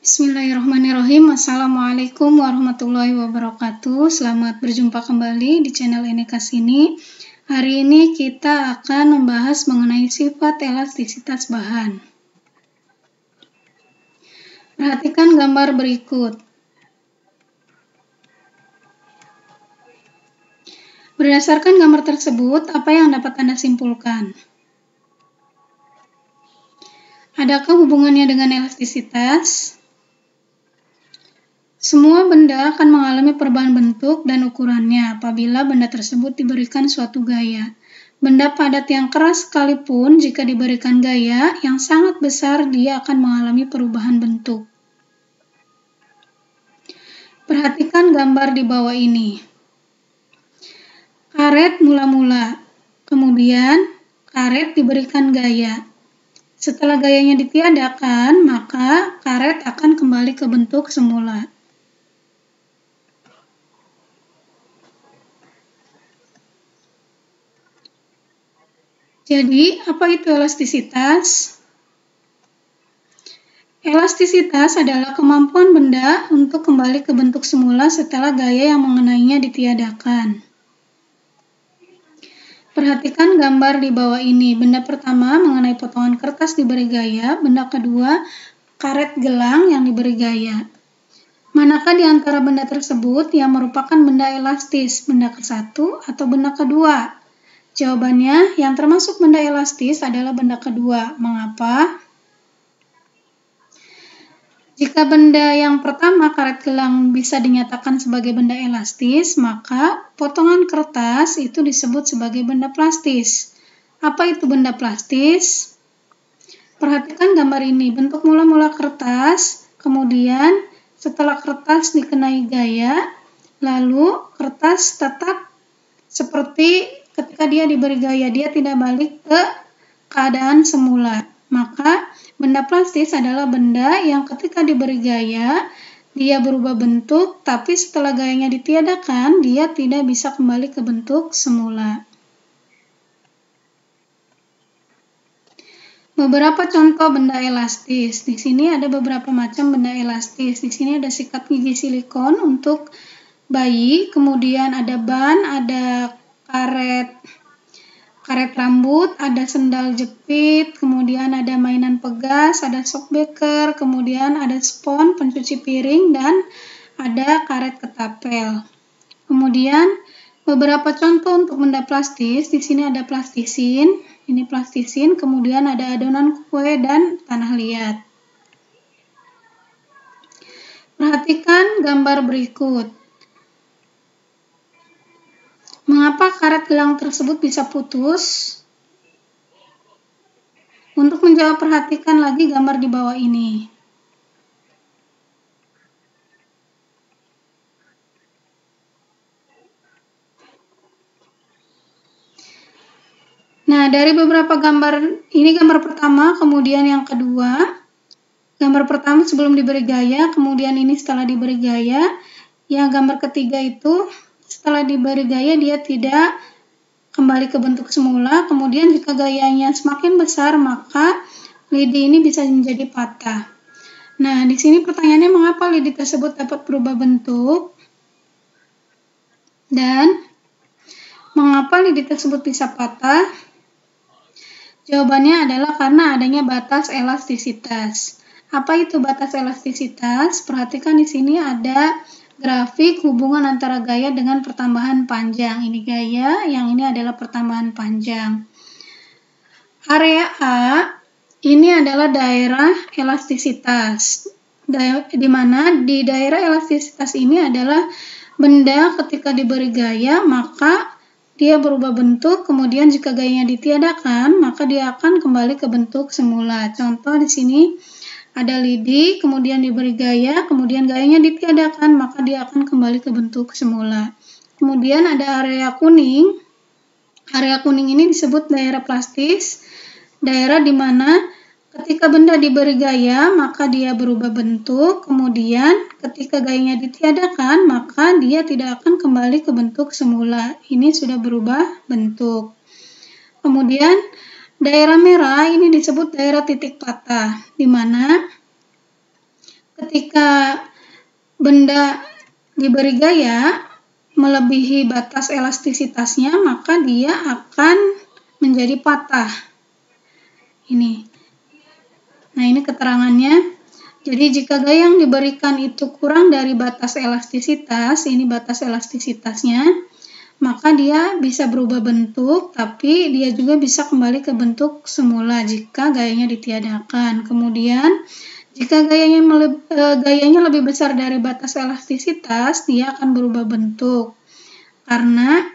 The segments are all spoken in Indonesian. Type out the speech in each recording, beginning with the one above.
Bismillahirrahmanirrahim. Assalamualaikum warahmatullahi wabarakatuh. Selamat berjumpa kembali di channel Eneka Sini. Hari ini kita akan membahas mengenai sifat elastisitas bahan. Perhatikan gambar berikut. Berdasarkan gambar tersebut, apa yang dapat Anda simpulkan? Adakah hubungannya dengan elastisitas? Semua benda akan mengalami perubahan bentuk dan ukurannya apabila benda tersebut diberikan suatu gaya. Benda padat yang keras sekalipun jika diberikan gaya yang sangat besar, dia akan mengalami perubahan bentuk. Perhatikan gambar di bawah ini. Karet mula-mula, kemudian karet diberikan gaya. Setelah gayanya ditiadakan, maka karet akan kembali ke bentuk semula. Jadi, apa itu elastisitas? Elastisitas adalah kemampuan benda untuk kembali ke bentuk semula setelah gaya yang mengenainya ditiadakan. Perhatikan gambar di bawah ini. Benda pertama mengenai potongan kertas diberi gaya, benda kedua karet gelang yang diberi gaya. Manakah di antara benda tersebut yang merupakan benda elastis, benda ke-1 atau benda kedua? Jawabannya, yang termasuk benda elastis adalah benda kedua. Mengapa? Jika benda yang pertama, karet gelang, bisa dinyatakan sebagai benda elastis, maka potongan kertas itu disebut sebagai benda plastis. Apa itu benda plastis? Perhatikan gambar ini, bentuk mula-mula kertas, kemudian setelah kertas dikenai gaya, lalu kertas tetap seperti ketika dia diberi gaya, dia tidak balik ke keadaan semula. Maka benda plastis adalah benda yang ketika diberi gaya, dia berubah bentuk, tapi setelah gayanya ditiadakan, dia tidak bisa kembali ke bentuk semula. Beberapa contoh benda elastis. Di sini ada beberapa macam benda elastis. Di sini ada sikat gigi silikon untuk bayi, kemudian ada ban, ada karet rambut, ada sendal jepit, kemudian ada mainan pegas, ada shockbreaker, kemudian ada spons pencuci piring, dan ada karet ketapel. Kemudian beberapa contoh untuk benda plastis. Di sini ada plastisin, ini plastisin, kemudian ada adonan kue dan tanah liat. Perhatikan gambar berikut. Mengapa karet gelang tersebut bisa putus? Untuk menjawab, perhatikan lagi gambar di bawah ini. Nah, dari beberapa gambar, ini gambar pertama, kemudian yang kedua. Gambar pertama sebelum diberi gaya, kemudian ini setelah diberi gaya. Yang gambar ketiga itu setelah diberi gaya dia tidak kembali ke bentuk semula, kemudian jika gayanya semakin besar maka lidi ini bisa menjadi patah. Nah, di sini pertanyaannya, mengapa lidi tersebut dapat berubah bentuk dan mengapa lidi tersebut bisa patah? Jawabannya adalah karena adanya batas elastisitas. Apa itu batas elastisitas? Perhatikan di sini ada grafik hubungan antara gaya dengan pertambahan panjang. Ini gaya, yang ini adalah pertambahan panjang. Area A ini adalah daerah elastisitas. Di mana di daerah elastisitas ini adalah benda ketika diberi gaya maka dia berubah bentuk, kemudian jika gayanya ditiadakan maka dia akan kembali ke bentuk semula. Contoh di sini ada lidi, kemudian diberi gaya, kemudian gayanya ditiadakan, maka dia akan kembali ke bentuk semula. Kemudian ada area kuning. Area kuning ini disebut daerah plastis, daerah di mana ketika benda diberi gaya, maka dia berubah bentuk, kemudian ketika gayanya ditiadakan, maka dia tidak akan kembali ke bentuk semula. Ini sudah berubah bentuk. Kemudian daerah merah ini disebut daerah titik patah, di mana ketika benda diberi gaya melebihi batas elastisitasnya, maka dia akan menjadi patah. Ini. Nah, ini keterangannya. Jadi jika gaya yang diberikan itu kurang dari batas elastisitas, ini batas elastisitasnya, maka dia bisa berubah bentuk, tapi dia juga bisa kembali ke bentuk semula jika gayanya ditiadakan. Kemudian jika gayanya lebih besar dari batas elastisitas, dia akan berubah bentuk karena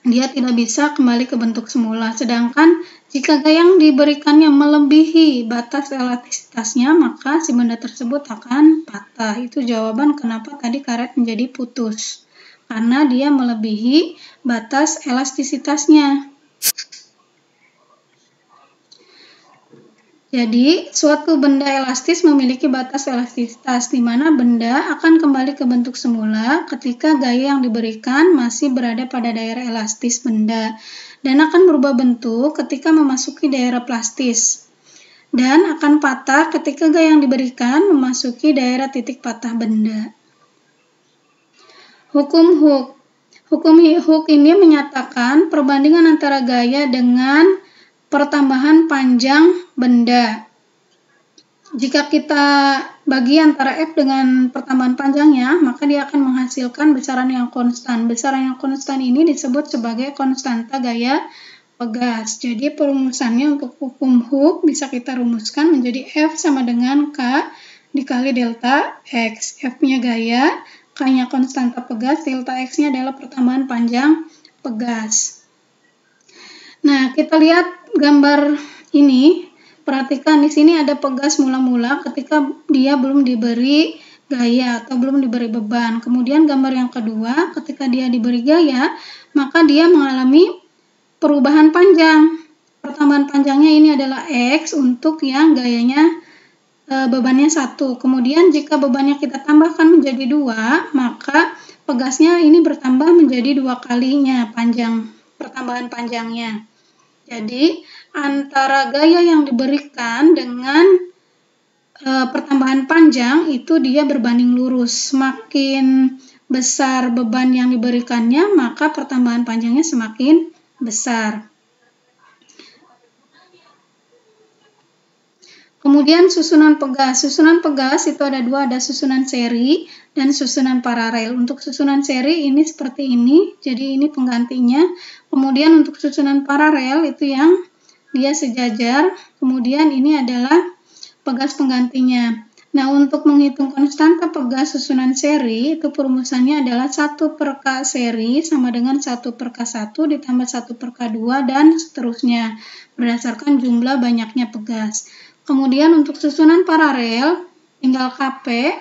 dia tidak bisa kembali ke bentuk semula. Sedangkan jika gaya yang diberikannya melebihi batas elastisitasnya, maka si benda tersebut akan patah. Itu jawaban kenapa tadi karet menjadi putus. Karena dia melebihi batas elastisitasnya. Jadi, suatu benda elastis memiliki batas elastisitas, di mana benda akan kembali ke bentuk semula ketika gaya yang diberikan masih berada pada daerah elastis benda, dan akan berubah bentuk ketika memasuki daerah plastis, dan akan patah ketika gaya yang diberikan memasuki daerah titik patah benda. Hukum Hooke. Hukum Hooke ini menyatakan perbandingan antara gaya dengan pertambahan panjang benda. Jika kita bagi antara F dengan pertambahan panjangnya, maka dia akan menghasilkan besaran yang konstan. Besaran yang konstan ini disebut sebagai konstanta gaya pegas. Jadi perumusannya untuk hukum Hooke bisa kita rumuskan menjadi F sama dengan K dikali delta X. F-nya gaya, K-nya konstanta pegas, delta X-nya adalah pertambahan panjang pegas. Nah, kita lihat gambar ini. Perhatikan di sini ada pegas mula-mula ketika dia belum diberi gaya atau belum diberi beban. Kemudian gambar yang kedua, ketika dia diberi gaya, maka dia mengalami perubahan panjang. Pertambahan panjangnya ini adalah X untuk yang gayanya bebannya 1. Kemudian jika bebannya kita tambahkan menjadi 2, maka pegasnya ini bertambah menjadi 2 kalinya pertambahan panjangnya. Jadi antara gaya yang diberikan dengan pertambahan panjang itu dia berbanding lurus. Semakin besar beban yang diberikannya, maka pertambahan panjangnya semakin besar. Kemudian susunan pegas. Susunan pegas itu ada dua, ada susunan seri dan susunan paralel. Untuk susunan seri ini seperti ini, jadi ini penggantinya. Kemudian untuk susunan paralel itu yang dia sejajar, kemudian ini adalah pegas penggantinya. Nah, untuk menghitung konstanta pegas susunan seri, itu perumusannya adalah 1 per K seri sama dengan 1 per K1 ditambah 1 per K2 dan seterusnya, berdasarkan jumlah banyaknya pegas. Kemudian untuk susunan paralel, tinggal KP,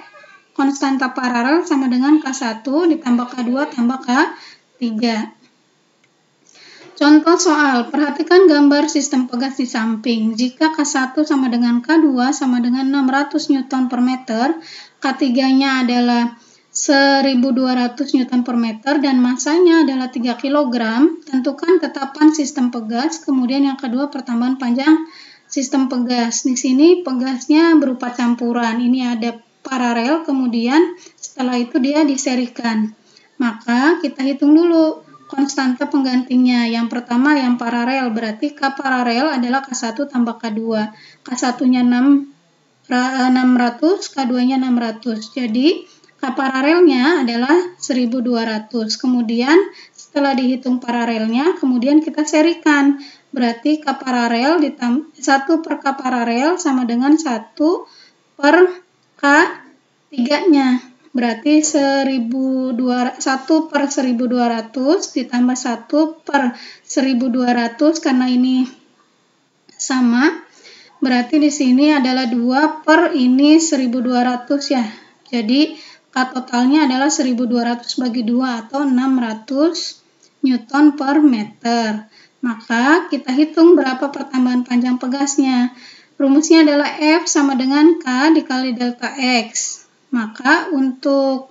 konstanta paralel sama dengan K1 ditambah K2 tambah K3. Contoh soal, perhatikan gambar sistem pegas di samping. Jika K1 sama dengan K2 sama dengan 600 Newton per meter, K3-nya adalah 1200 Newton per meter dan masanya adalah 3 kg, tentukan tetapan sistem pegas, kemudian yang kedua pertambahan panjang sistem pegas. Di sini pegasnya berupa campuran. Ini ada paralel, kemudian setelah itu dia diserikan. Maka kita hitung dulu konstanta penggantinya. Yang pertama yang paralel, berarti K paralel adalah K1 tambah K2. K1-nya 600, K2-nya 600. Jadi K paralelnya adalah 1200. Kemudian setelah dihitung paralelnya, kemudian kita serikan. Berarti K paralel ditambah 1 per K paralel sama dengan 1 per K3-nya. Berarti 1 per 1200 ditambah 1 per 1200 karena ini sama. Berarti di sini adalah 2 per ini 1200 ya. Jadi K totalnya adalah 1200 bagi 2 atau 600 Newton per meter. Maka kita hitung berapa pertambahan panjang pegasnya. Rumusnya adalah F sama dengan K dikali delta X. Maka untuk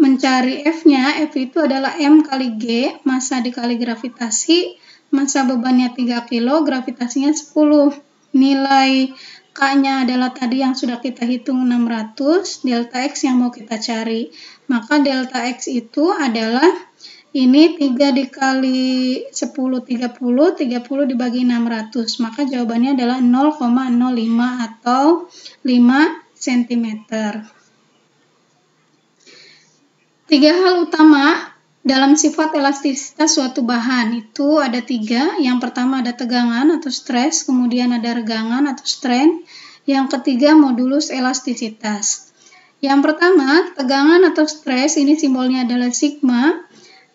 mencari F-nya, F itu adalah M kali G, massa dikali gravitasi, massa bebannya 3 kg, gravitasinya 10. Nilai K-nya adalah tadi yang sudah kita hitung 600, delta X yang mau kita cari. Maka delta X itu adalah ini 3 dikali 10, 30 dibagi 600. Maka jawabannya adalah 0,05 atau 5 cm. 3 hal utama dalam sifat elastisitas suatu bahan itu ada 3. Yang pertama ada tegangan atau stres, kemudian ada regangan atau strain. Yang ketiga modulus elastisitas. Yang pertama, tegangan atau stres, ini simbolnya adalah sigma.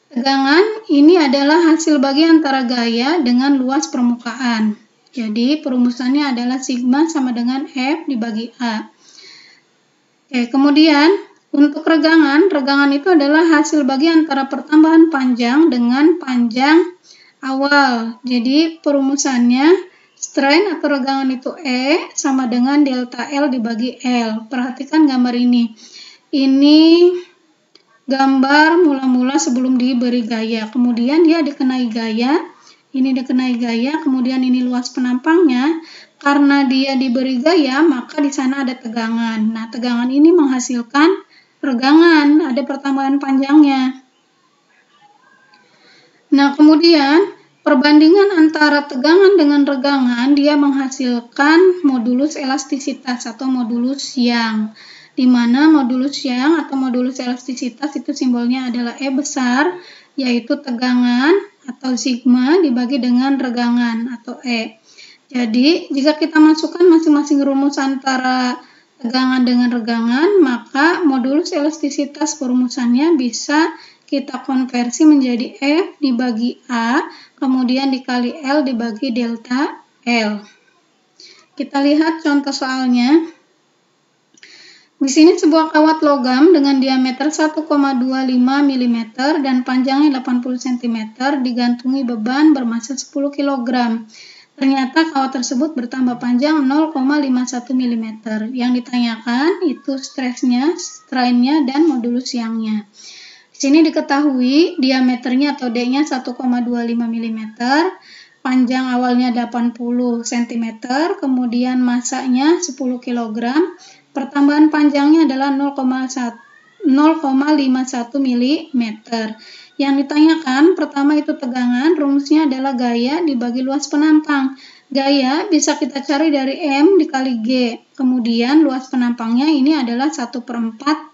Tegangan ini adalah hasil bagi antara gaya dengan luas permukaan. Jadi perumusannya adalah sigma sama dengan F dibagi A. Oke, kemudian untuk regangan itu adalah hasil bagi antara pertambahan panjang dengan panjang awal. Jadi perumusannya strain atau regangan itu E sama dengan delta L dibagi L. Perhatikan gambar ini. Ini gambar mula-mula sebelum diberi gaya. Kemudian dia dikenai gaya. Ini dikenai gaya, kemudian ini luas penampangnya. Karena dia diberi gaya, maka di sana ada tegangan. Nah, tegangan ini menghasilkan regangan, ada pertambahan panjangnya. Nah, kemudian perbandingan antara tegangan dengan regangan, dia menghasilkan modulus elastisitas atau modulus Young. Di mana modulus Young atau modulus elastisitas itu simbolnya adalah E besar, yaitu tegangan atau sigma dibagi dengan regangan atau E. Jadi, jika kita masukkan masing-masing rumus antara tegangan dengan regangan, maka modulus elastisitas perumusannya bisa kita konversi menjadi F dibagi A, kemudian dikali L dibagi delta L. Kita lihat contoh soalnya. Di sini sebuah kawat logam dengan diameter 1,25 mm dan panjangnya 80 cm digantungi beban bermassa 10 kg. Ternyata kawat tersebut bertambah panjang 0,51 mm. Yang ditanyakan itu stresnya, strainnya, dan modulus Young-nya. Di sini diketahui diameternya atau D-nya 1,25 mm, panjang awalnya 80 cm, kemudian massanya 10 kg, pertambahan panjangnya adalah 0,51 mm. Yang ditanyakan pertama itu tegangan, rumusnya adalah gaya dibagi luas penampang. Gaya bisa kita cari dari M dikali G. Kemudian luas penampangnya ini adalah 1/4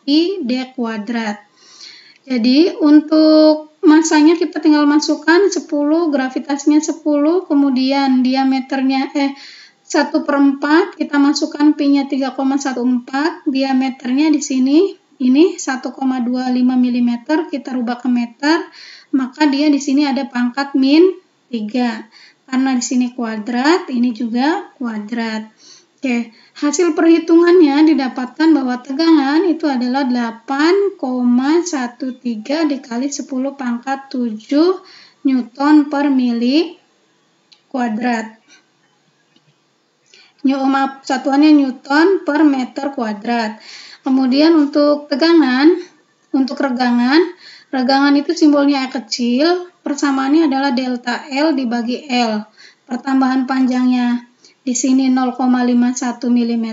pi D kuadrat. Jadi untuk masanya kita tinggal masukkan 10, gravitasinya 10, kemudian diameternya 1/4, kita masukkan pi-nya 3,14, diameternya di sini ini 1,25 mm, kita rubah ke meter, maka dia di sini ada pangkat min 3. Karena di sini kuadrat, ini juga kuadrat. Oke, hasil perhitungannya didapatkan bahwa tegangan itu adalah 8,13 dikali 10 pangkat 7 Newton per mili kuadrat. Satuannya Newton per meter kuadrat. Kemudian untuk tegangan, untuk regangan itu simbolnya E kecil, persamaannya adalah delta L dibagi L. Pertambahan panjangnya di sini 0,51 mm,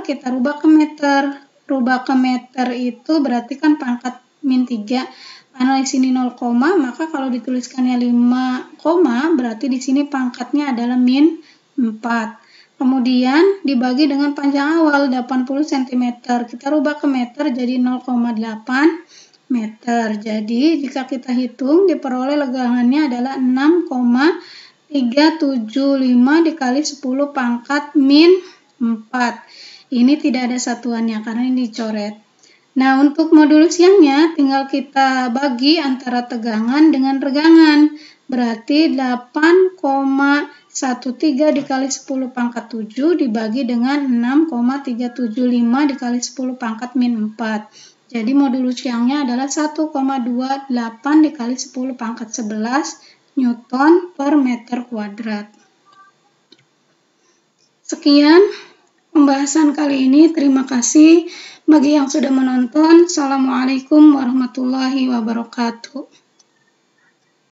kita rubah ke meter. Rubah ke meter itu berarti kan pangkat min 3. Karena di sini 0, maka kalau dituliskannya 5, berarti di sini pangkatnya adalah min 4. Kemudian dibagi dengan panjang awal 80 cm. Kita rubah ke meter jadi 0,8 meter. Jadi jika kita hitung diperoleh regangannya adalah 6,375 dikali 10 pangkat min 4. Ini tidak ada satuannya karena ini dicoret. Nah, untuk modulus Young-nya tinggal kita bagi antara tegangan dengan regangan. Berarti 8,13 dikali 10 pangkat 7 dibagi dengan 6,375 dikali 10 pangkat min 4. Jadi modulus Young-nya adalah 1,28 dikali 10 pangkat 11 Newton per meter kuadrat. Sekian pembahasan kali ini. Terima kasih bagi yang sudah menonton. Assalamualaikum warahmatullahi wabarakatuh.